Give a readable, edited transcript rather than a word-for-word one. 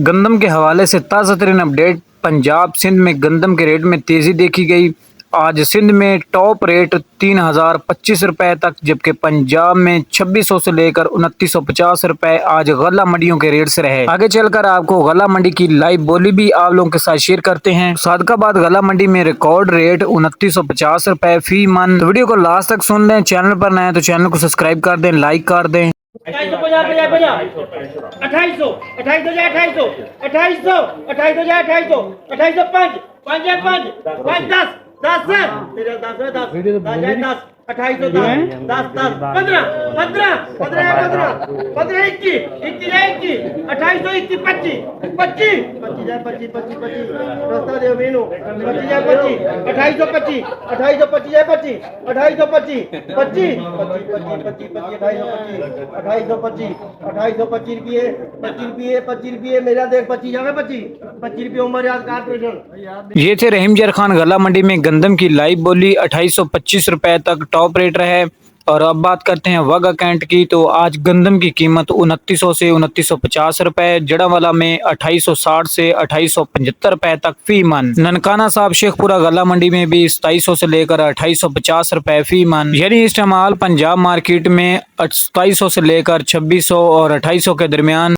गंदम के हवाले से ताज़ा तरीन अपडेट। पंजाब सिंध में गंदम के रेट में तेज़ी देखी गई। आज सिंध में टॉप रेट 3025 रुपए तक, जबकि पंजाब में 2600 से लेकर 2950 रुपए आज गला मंडियों के रेट से रहे। आगे चलकर आपको गला मंडी की लाइव बोली भी आप लोगों के साथ शेयर करते हैं। सादकाबाद गला मंडी में रिकॉर्ड रेट 2950 रुपए फी मन। तो वीडियो को लास्ट तक सुन लें। चैनल पर नए तो चैनल को सब्सक्राइब कर दें, लाइक कर दें। 25 मेरा देख 25 उम्र याद कारपोरेशन। ये थे रहीम जर खान। गला मंडी में गंदम की लाइव बोली 2825 रुपए तक टॉप रेट रहे। और अब बात करते हैं वगा कैंट की। तो आज गंदम की कीमत 2900 से 2950 रुपए, जड़ावाला में 2860 से 2875 रुपए तक फी मन। ननकाना साहब शेखपुरा गला मंडी में भी 2700 से लेकर 2850 रुपए फी मन। यानी इस्तेमाल पंजाब मार्केट में 2700 से लेकर 2600 और 2800 के दरमियान